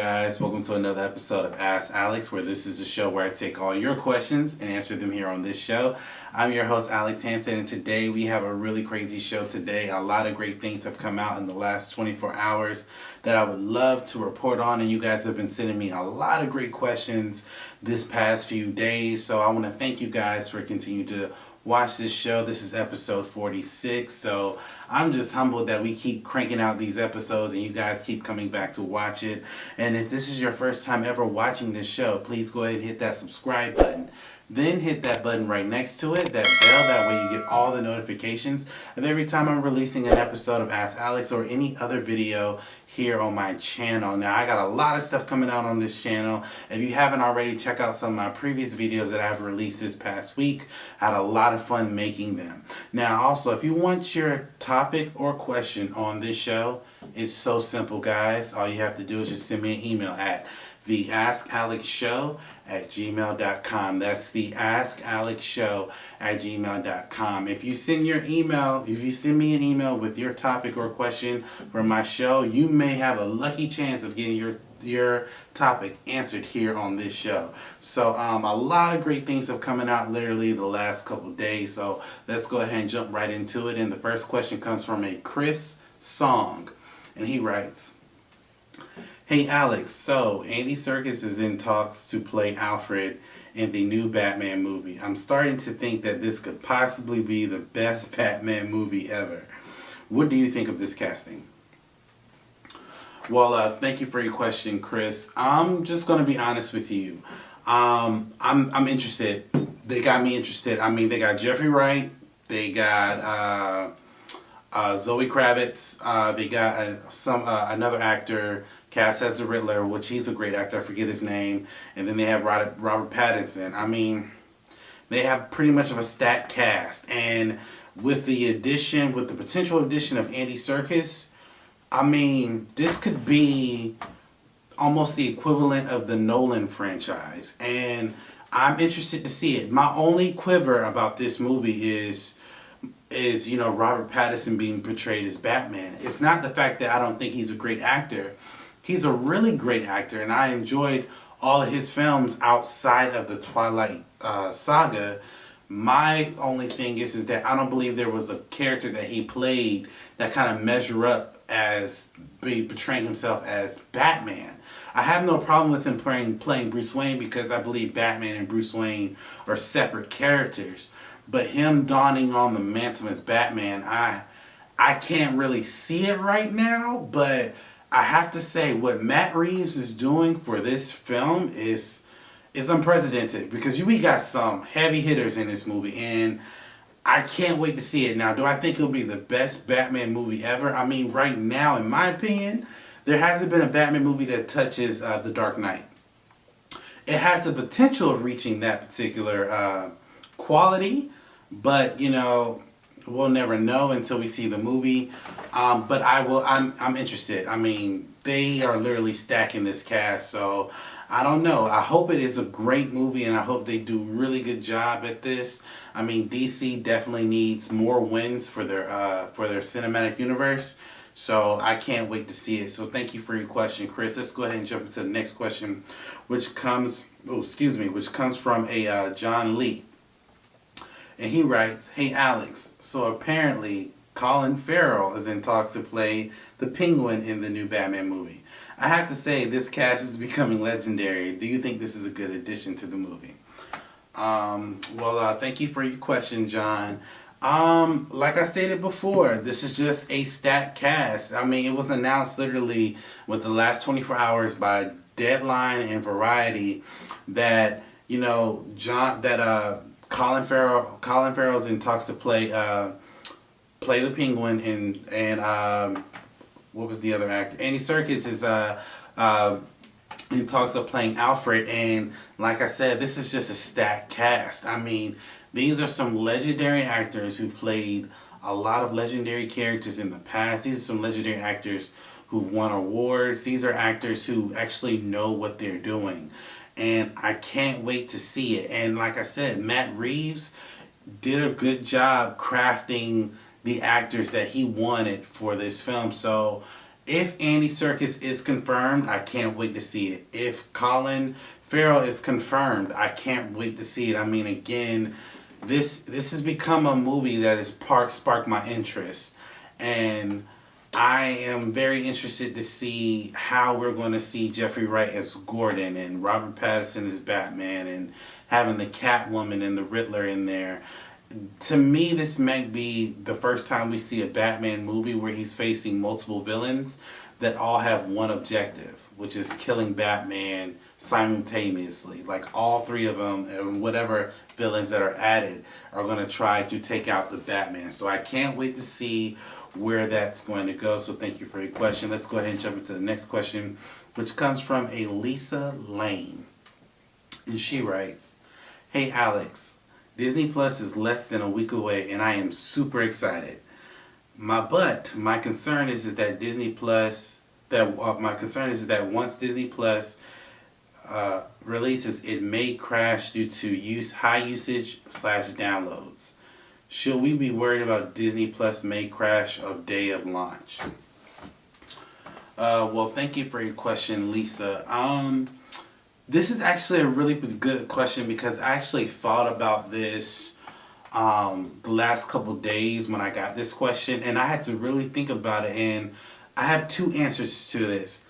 guys? Welcome to another episode of Ask Alex, where this is a show where I take all your questions and answer them here on this show. I'm your host, Alex Hampton, and today we have a really crazy show today. A lot of great things have come out in the last 24 hours that I would love to report on, and you guys have been sending me a lot of great questions this past few days, so I want to thank you guys for continuing to watch this show. This is episode 46, so I'm just humbled that we keep cranking out these episodes and you guys keep coming back to watch it. And if this is your first time ever watching this show, please go ahead and hit that subscribe button. Then hit that button right next to it, that bell, that way you get all the notifications of every time I'm releasing an episode of Ask Alex or any other video here on my channel. Now, I got a lot of stuff coming out on this channel. If you haven't already, check out some of my previous videos that I've released this past week. I had a lot of fun making them. Now, also, if you want your topic or question on this show, it's so simple, guys. All you have to do is just send me an email at theaskalexshow@gmail.com. That's the askalexshow@gmail.com. If you send me an email with your topic or question for my show, you may have a lucky chance of getting your topic answered here on this show. So a lot of great things have coming out literally the last couple days. So let's go ahead and jump right into it. And the first question comes from a Chris Song, and he writes, "Hey Alex, so Andy Serkis is in talks to play Alfred in the new Batman movie. I'm starting to think that this could possibly be the best Batman movie ever. What do you think of this casting?" Well, thank you for your question, Chris. I'm just gonna be honest with you. I'm interested. They got me interested. I mean, they got Jeffrey Wright. They got Zoe Kravitz. They got another actor cast as the Riddler, which he's a great actor. I forget his name. And then they have Robert Pattinson. I mean, they have pretty much of a stacked cast. And with the potential addition of Andy Serkis, I mean, this could be almost the equivalent of the Nolan franchise. And I'm interested to see it. My only quiver about this movie is Robert Pattinson being portrayed as Batman. It's not the fact that I don't think he's a great actor. He's a really great actor, and I enjoyed all of his films outside of the Twilight saga. My only thing is that I don't believe there was a character that he played that kind of measure up as portraying himself as Batman. I have no problem with him playing Bruce Wayne because I believe Batman and Bruce Wayne are separate characters. But him donning on the mantle as Batman, I can't really see it right now, but I have to say what Matt Reeves is doing for this film is unprecedented, because we got some heavy hitters in this movie, and I can't wait to see it. Now, do I think it'll be the best Batman movie ever? I mean, right now, in my opinion, there hasn't been a Batman movie that touches The Dark Knight. It has the potential of reaching that particular quality, but we'll never know until we see the movie. But I'm interested. I mean, they are literally stacking this cast, so I don't know. I hope it is a great movie, and I hope they do a really good job at this. I mean, DC definitely needs more wins for their cinematic universe, so I can't wait to see it. So thank you for your question, Chris. Let's go ahead and jump into the next question, which comes from a John Lee. And he writes, "Hey Alex, so apparently Colin Farrell is in talks to play the Penguin in the new Batman movie. I have to say, this cast is becoming legendary. Do you think this is a good addition to the movie?" Thank you for your question, John. Like I stated before, this is just a stacked cast. I mean, it was announced literally with the last 24 hours by Deadline and Variety that Colin Farrell's in talks to play the Penguin, and what was the other actor? Andy Serkis is in talks of playing Alfred, and like I said, this is just a stacked cast. I mean, these are some legendary actors who played a lot of legendary characters in the past. These are some legendary actors who've won awards. These are actors who actually know what they're doing. And I can't wait to see it. And like I said, Matt Reeves did a good job crafting the actors that he wanted for this film. So If Andy Serkis is confirmed, I can't wait to see it. If Colin Farrell is confirmed, I can't wait to see it. I mean, again, this has become a movie that has sparked my interest, and I am very interested to see how we're going to see Jeffrey Wright as Gordon and Robert Pattinson as Batman and having the Catwoman and the Riddler in there. To me, this might be the first time we see a Batman movie where he's facing multiple villains that all have one objective, which is killing Batman simultaneously. Like all three of them and whatever villains that are added are going to try to take out the Batman. So I can't wait to see where that's going to go. So thank you for your question. Let's go ahead and jump into the next question, which comes from a Lisa Lane. And she writes, "Hey Alex, Disney Plus is less than a week away and I am super excited. My concern is that Disney Plus that once Disney Plus releases, it may crash due to high usage / downloads. Should we be worried about Disney Plus may crash of day of launch?" Well, thank you for your question, Lisa. This is actually a really good question because I actually thought about this the last couple days when I got this question, and I had to really think about it, and I have two answers to this.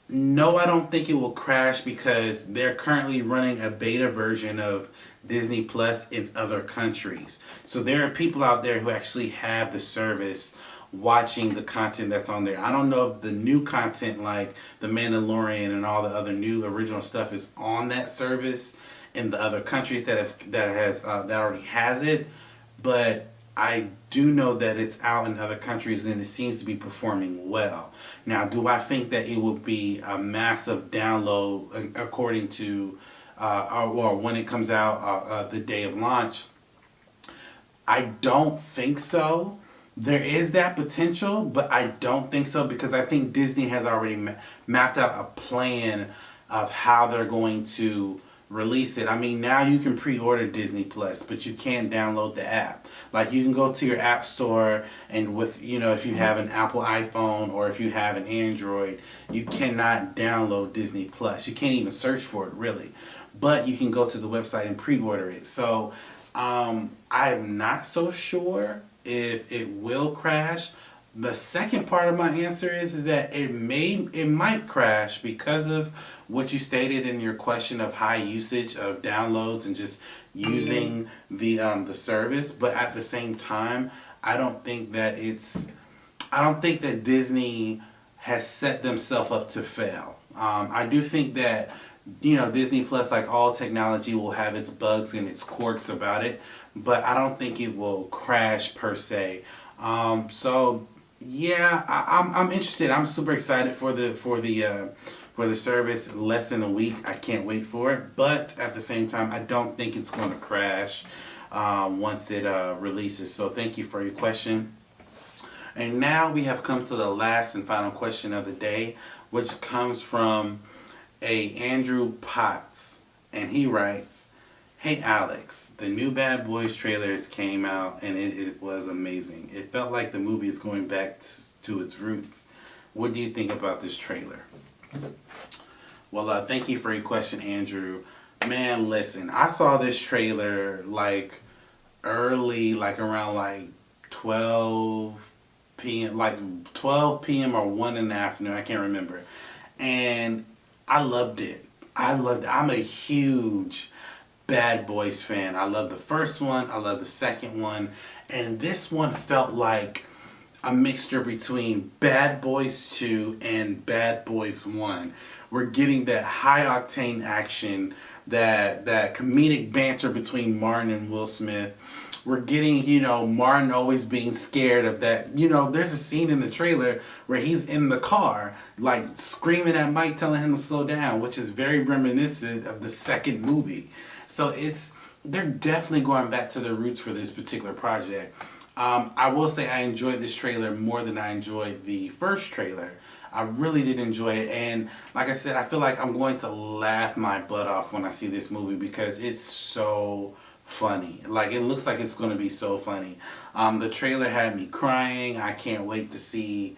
No, I don't think it will crash because they're currently running a beta version of Disney Plus in other countries. So there are people out there who actually have the service watching the content that's on there. I don't know if the new content like The Mandalorian and all the other new original stuff is on that service in the other countries that already has it, but I do know that it's out in other countries and it seems to be performing well. Now, do I think that it will be a massive download according to or when it comes out the day of launch? I don't think so. There is that potential, but I don't think so because I think Disney has already mapped out a plan of how they're going to release it. I mean, now you can pre-order Disney Plus, but you can't download the app. Like you can go to your app store and with, if you have an Apple iPhone or if you have an Android, you cannot download Disney Plus. You can't even search for it really, but you can go to the website and pre-order it. So I'm not so sure if it will crash. The second part of my answer is that it might crash because of what you stated in your question of high usage of downloads and just using the service. But at the same time, I don't think that Disney has set themselves up to fail. I do think that Disney Plus, like all technology, will have its bugs and its quirks about it, but I don't think it will crash per se. So yeah, I'm interested. I'm super excited for the service. Less than a week. I can't wait for it. But at the same time, I don't think it's going to crash once it releases. So thank you for your question. And now we have come to the last and final question of the day, which comes from a Andrew Potts, and he writes, "Hey Alex, the new Bad Boys trailers came out and it was amazing. It felt like the movie is going back to its roots. What do you think about this trailer?" Well, thank you for your question, Andrew. Man, listen, I saw this trailer like early, like around like 12 p.m., like 12 p.m. or 1 in the afternoon, I can't remember. And I loved it. I'm a huge Bad Boys fan. I love the first one. I love the second one. And this one felt like a mixture between Bad Boys 2 and Bad Boys 1. We're getting that high octane action, that comedic banter between Martin and Will Smith. We're getting, Martin always being scared of that. There's a scene in the trailer where he's in the car, like screaming at Mike, telling him to slow down, which is very reminiscent of the second movie. So they're definitely going back to their roots for this particular project. I will say I enjoyed this trailer more than I enjoyed the first trailer. I really did enjoy it, and like I said, I feel like I'm going to laugh my butt off when I see this movie because it's so funny. Like, it looks like it's going to be so funny. The trailer had me crying. I can't wait to see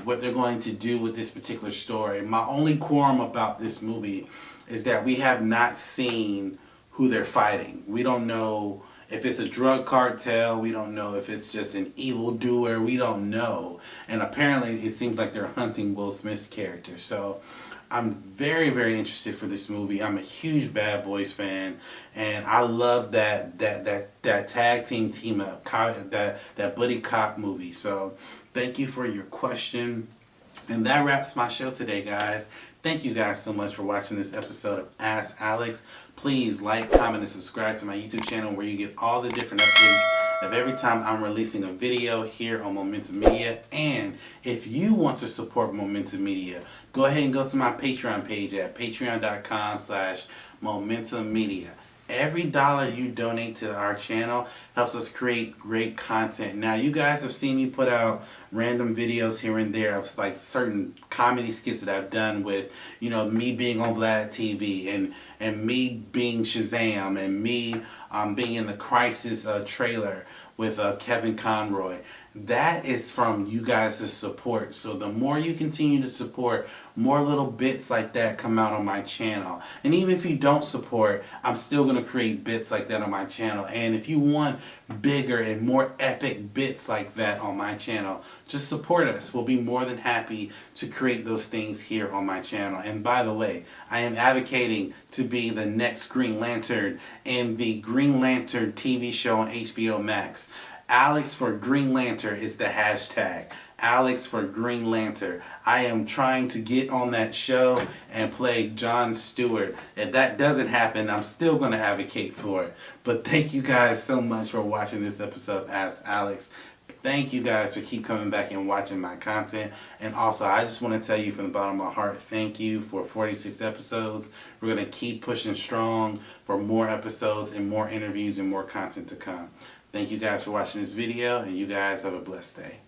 what they're going to do with this particular story. My only qualm about this movie is that we have not seen who they're fighting. We don't know if it's a drug cartel. We don't know if it's just an evildoer. We don't know. And apparently it seems like they're hunting Will Smith's character. So I'm very, very interested for this movie. I'm a huge Bad Boys fan, and I love that tag team up, that buddy cop movie. So thank you for your question. And that wraps my show today, guys. Thank you guys so much for watching this episode of Ask Alex. Please like, comment, and subscribe to my YouTube channel where you get all the different updates of every time I'm releasing a video here on Momentum Media. And if you want to support Momentum Media, go ahead and go to my Patreon page at patreon.com/Momentum Media. Every dollar you donate to our channel helps us create great content. Now, you guys have seen me put out random videos here and there of like certain comedy skits that I've done with, you know, me being on Vlad TV and me being Shazam and me being in the Crisis trailer with Kevin Conroy. That is from you guys' support. So the more you continue to support, more little bits like that come out on my channel. And even if you don't support, I'm still going to create bits like that on my channel. And if you want bigger and more epic bits like that on my channel, just support us. We'll be more than happy to create those things here on my channel. And by the way, I am advocating to be the next Green Lantern in the Green Lantern TV show on HBO Max. Alex for Green Lantern is the hashtag. Alex for Green Lantern. I am trying to get on that show and play Jon Stewart. If that doesn't happen, I'm still going to advocate for it. But thank you guys so much for watching this episode of Ask Alex. Thank you guys for keep coming back and watching my content. And also, I just want to tell you from the bottom of my heart, thank you for 46 episodes. We're going to keep pushing strong for more episodes and more interviews and more content to come. Thank you guys for watching this video, and you guys have a blessed day.